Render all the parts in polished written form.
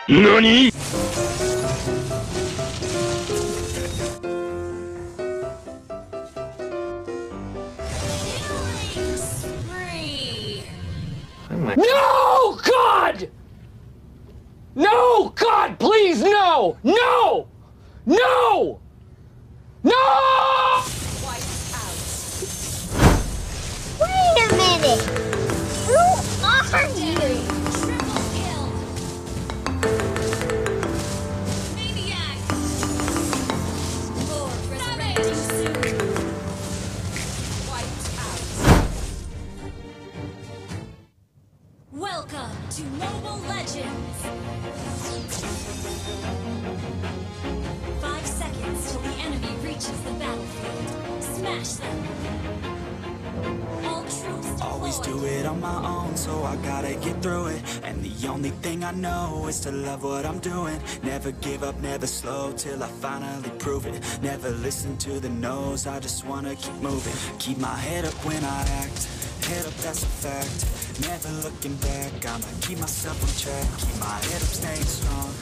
NANI?! No, God! No, God, please, no! No! No! No! Wait a minute! Who are you? Triple kill! MANIAC! Lord resurrecting soon! Wiped out! Welcome to Mobile Legends! 5 seconds till the enemy reaches the battlefield. Smash them! All troops deployed. Always do it on my own, so I gotta get through it. And the only thing I know is to love what I'm doing. Never give up, never slow, till I finally prove it. Never listen to the no's, I just wanna keep moving. Keep my head up when I act, head up, that's a fact. Never looking back, I'ma keep myself on track. Keep my head up, staying strong,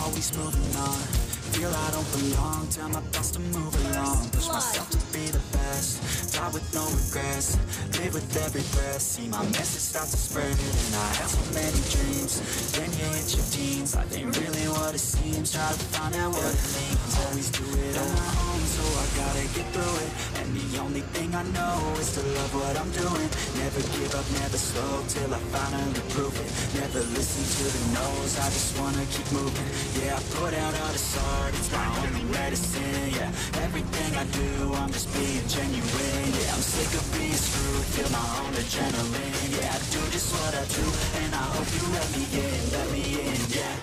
always moving on. Feel I don't belong, tell my thoughts to move along. Push myself to be the best, die with no regrets. Live with every breath, see my message start to spread. And I had so many dreams, then you hit your teens. Life ain't really what it seems, try to find out what it means. Always do it on my own, so I gotta get through it. And the only thing I know is to love what I'm doing. Never give up, never slow, till I finally prove it. Never listen to the no's, I just wanna keep moving. Yeah, I put out all this art, it's my only medicine. Yeah, everything I do, I'm just being genuine. Yeah, I'm sick of being screwed, feel my own adrenaline. Yeah, I do just what I do, and I hope you let me in, yeah.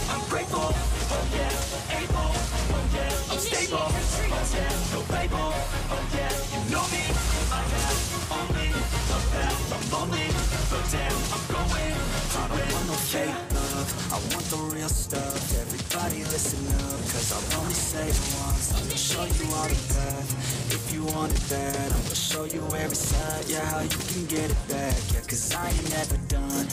I'm grateful, oh yeah, able, oh yeah, I'm stable, oh yeah, no label, oh yeah, you know me, I have only a path, I'm lonely, but damn, I'm going, I don't want no fake love, I want the real stuff. Everybody listen up, cause I'll only say it once. I'm gonna show you all the path, if you want it bad. I'm gonna show you every side, yeah, how you can get it back. Yeah, cause I ain't never done,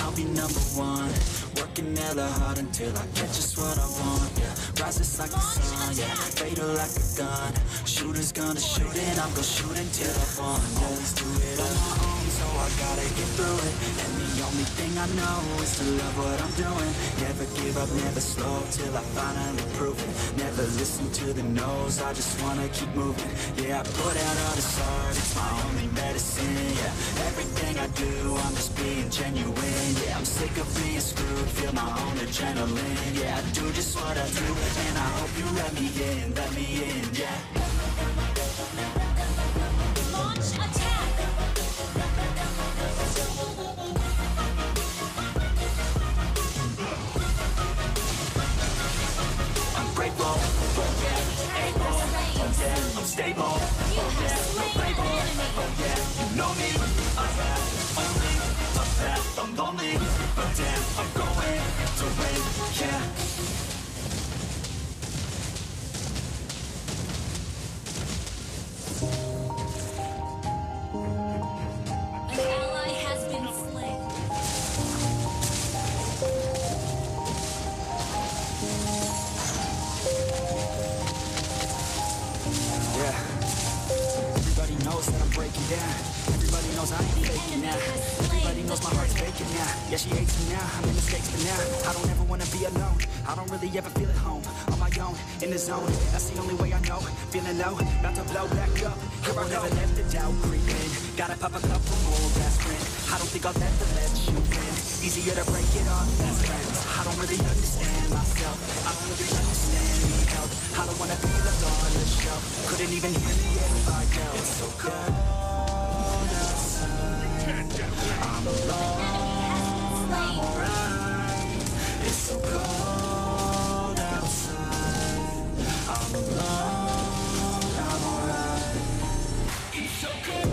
I'll be #1. Working hella hard until I get just what I want, yeah. Rises like the sun, yeah, fatal like a gun. Shooter's gonna shoot and I'm gonna shoot until I fall. Always do it on my own, so I gotta get through it. And the only thing I know is to love what I'm doing. Never give up, never slow, till I finally prove it. Never listen to the no's, I just wanna keep moving. Yeah, I put out all this art, it's my only medicine. Yeah, everything I do, I'm just being genuine. Yeah, I'm sick of being screwed, feel my own adrenaline. Yeah, I do just what I do, and I hope you let me in, yeah. Launch attack! I'm grateful, oh yeah, able, oh yeah, I'm stable, oh yeah, no label, oh yeah, you know me, I have only a path, I'm lonely, but damn, I'm going to win, yeah. An ally has been slain. Yeah, everybody knows that I'm breaking down. Everybody knows I ain't faking now. Everybody knows my heart's faking now. Yeah, she hates me now, I'm in the States for now. I don't ever wanna be alone, I don't really ever feel at home. On my own, in the zone, that's the only way I know. Feeling low, about to blow back up. Here I never let the doubt creep in. Gotta pop a couple more aspirin. I don't think I'll ever let you win. Easier to break it off as friends. I don't really understand myself, I don't really understand me help. I don't wanna be the star on the show. Couldn't even hear me if I yelled. It's so cold outside, I'm alone, I'm alright. It's so cold outside, I'm alone, I'm alright. It's so cold.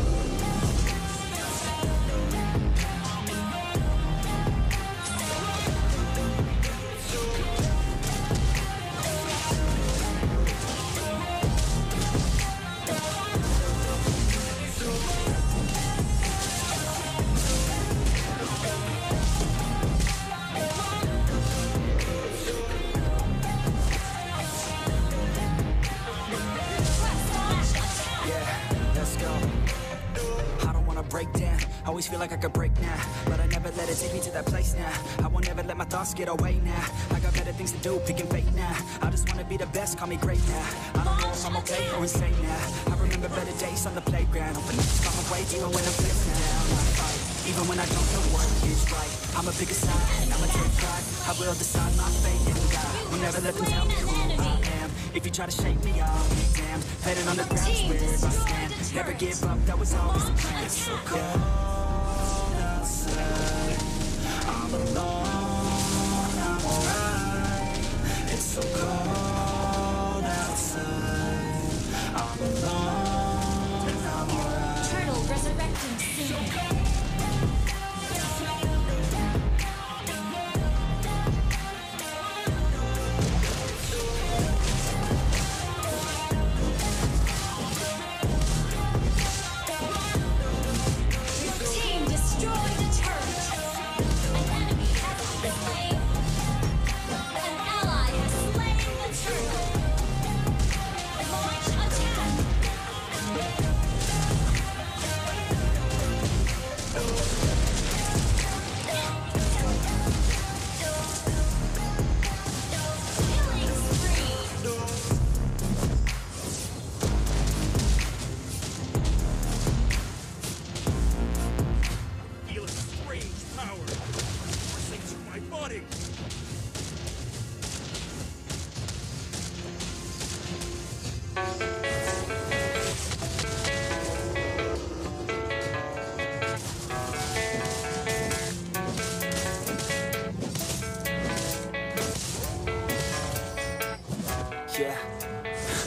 breakdown. Always feel like I could break now, but I never let it take me to that place now. I won't ever let my thoughts get away now. I got better things to do, picking fate now. I just wanna be the best, call me great now. I don't know if I'm okay or insane now. I remember better days on the playground. Open up, find my way, even when I'm feeling down. I fight, even when I don't know what is right. I'ma pick a side, I'ma take pride. I will decide my fate and die. Will never let them tell me who I am. If you try to shake me, I'll be damned. Headed on the ground's where I stand. Never give up, that was always the plan. It's so cold outside, I'm alone, I'm alright. It's so cold outside, I'm alone, I'm alright. Turtle resurrecting soon. Yeah,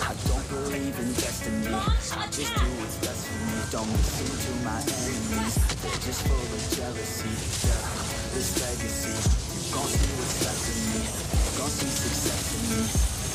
I don't believe in destiny. I just do what's best for me. Don't listen to my enemies, they're just full of jealousy. Yeah, this legacy, gon' see what's left in me, gon' see success in me.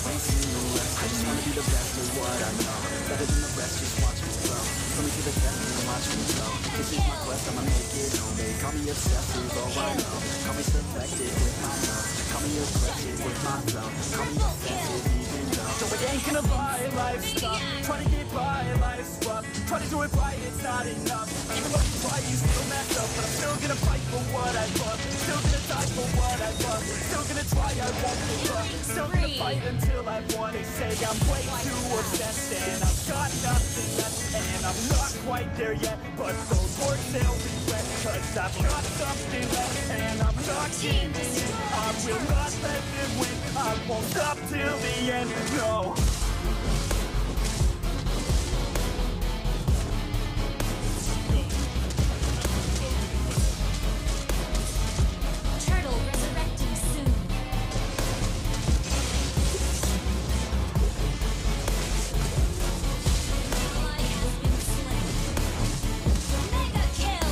Ain't seen the rest, I just wanna be the best at what I know. Better than the rest, just watch me grow. Put me to the test and watch me grow. This is my quest, I'ma make it known. They call me obsessive, oh I know. Call me selective with my notes. Call me aggressive with my flow. Call me offensive even though. So I ain't gonna buy life's stuff. Try to get by, life's rough. Try to do it right, it's not enough. Even though you try, you still mess up. But I'm still gonna fight for what I love. Still gonna die for what I love. Still gonna try, I won't give up. Still gonna fight until I won. They say I'm way too obsessed and I've got nothing left. And I'm not quite there yet, but those words they'll regret. Cause I've got something left and I'm not giving in. I will not let them win. I won't stop till the end, no. Turtle resurrecting soon. Ally has been slain. Mega kill.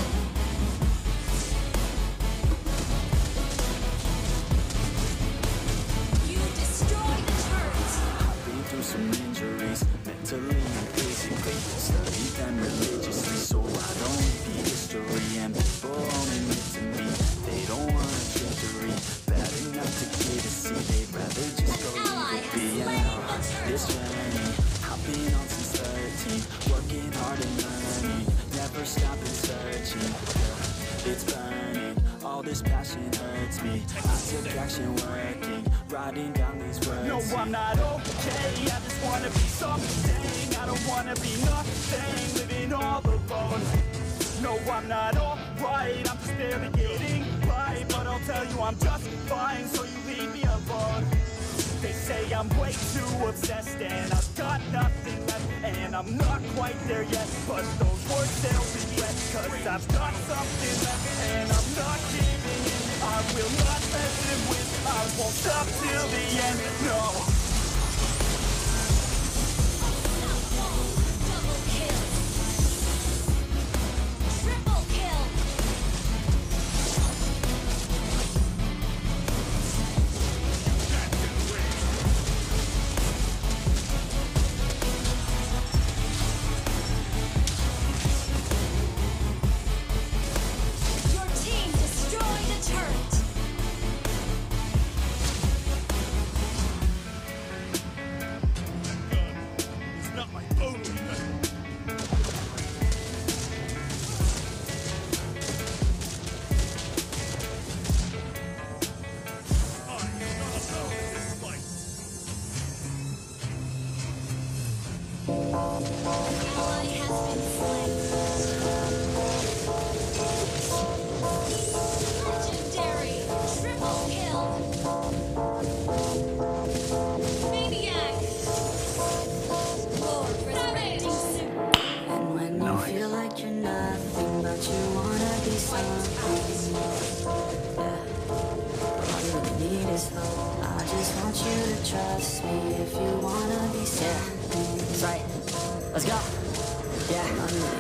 You destroyed the turret. I've been through some injuries, mentally and physically. Studied them religiously, so I don't repeat history. And people only admit to me, they don't want a victory. Bad enough to get a seat, they'd rather just go leave it be. And now, this journey, I've been on since 13. Working hard and learning, never stopping searching. Yeah, it's burning, all this passion hurts me. I took action working, writing down these words. No, I'm not okay, I just wanna be something. I don't wanna be nothing, living all alone. No, I'm not alright, I'm just barely getting by. But I'll tell you I'm just fine, so you leave me alone. They say I'm way too obsessed and I've got nothing left. And I'm not quite there yet, but those words they'll regret. Cause I've got something left and I'm not giving in. I will not let them win, I won't stop till the end, no. Double kill. Triple kill. Your team destroyed a turret. feel like you're nothing, but you wanna be something. Yeah. All you really need is hope. I just want you to trust me if you wanna be something. That's right. Let's go. Yeah,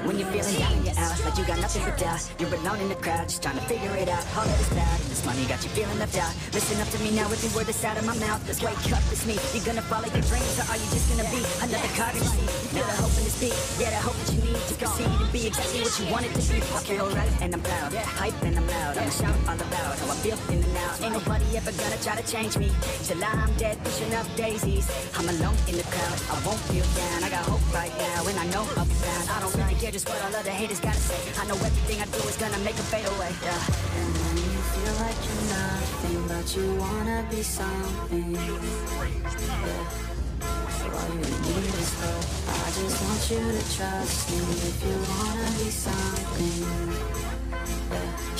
when you're feeling down and you're out, like you got nothing but doubt. You're alone in the crowd, just trying to figure it out. All that is bad, and this money got you feeling left out. Listen up to me now, every word that's out of my mouth. Let's wake up, it's me. You're gonna follow your dreams, or are you just gonna be another card in the sea? You feel the hope in this beat, yeah, the hope that you need to proceed and be exactly what you want it to be. Okay, alright, and I'm proud, hype and I'm loud. I'ma shout all about how I feel in and out. Ain't nobody ever gonna try to change me till I'm dead, pushing up daisies. I'm alone in the crowd, I won't feel down. I got hope right now, and I know I'll be found. I don't really care just what all other haters gotta say. I know everything I do is gonna make them fade away. Yeah. And when you feel like you're nothing, but you wanna be something. Yeah. So all you really need is hope. I just want you to trust me if you wanna be something.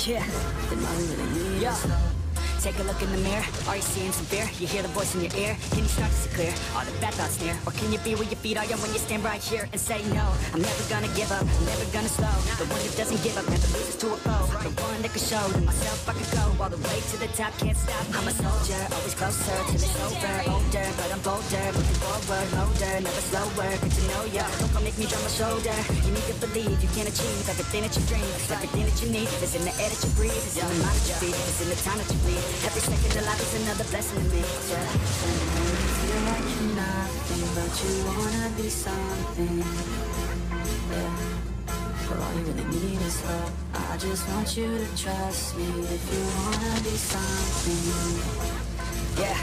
Yeah. Then all you really need is hope. Take a look in the mirror, are you seeing some fear? You hear the voice in your ear, can you start to see clear? All the bad thoughts near, or can you be where your feet are when you stand right here and say no? I'm never gonna give up, I'm never gonna slow. The one that doesn't give up, never loses to a foe. The one that can show to myself I can go all the way to the top, can't stop. I'm a soldier, always closer till it's over. Older, but I'm bolder, moving forward, older, never slower. Good to know ya, don't come make me drop my shoulder. You need to believe you can achieve everything that you dream. Everything that you need is in the air that you breathe, it's in the mind that you feed, it's in the time that you bleed. Every second of life is another blessing to me. Yeah. And when you feel like you're nothing, but you wanna be something. Yeah. Well, all you really need is hope. I just want you to trust me if you wanna be something. Yeah,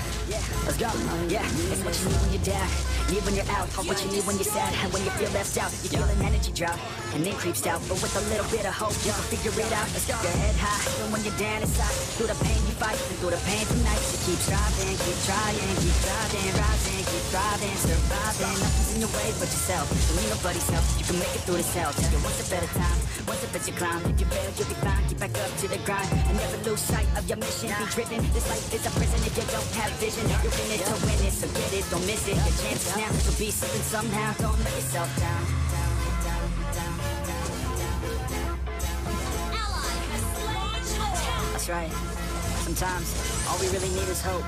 let's go. Yeah, it's what you need when you're down, need when you're out, or what you need when you're sad, and when you feel left out. You feel an energy drop, and then creeps out, but with a little bit of hope, you can figure it out. Let's go. Your head high, even when you're down inside. Through the pain you fight, and through the pain tonight, you keep striving, keep trying, keep driving, rising, keep thriving, surviving. Nothing's in your way but yourself, don't need nobody's help. You can make it through this hell. Take it one step at a time, one step as you climb. If you fail, you'll be fine. Get back up to the grind, and never lose sight of your mission. Be driven. This life is a prison if you don't have vision. You're in it to win it, so get it, don't miss it. Your chance now to be something somehow. Don't let yourself down. Ally has slain an attack. That's right. Sometimes all we really need is hope.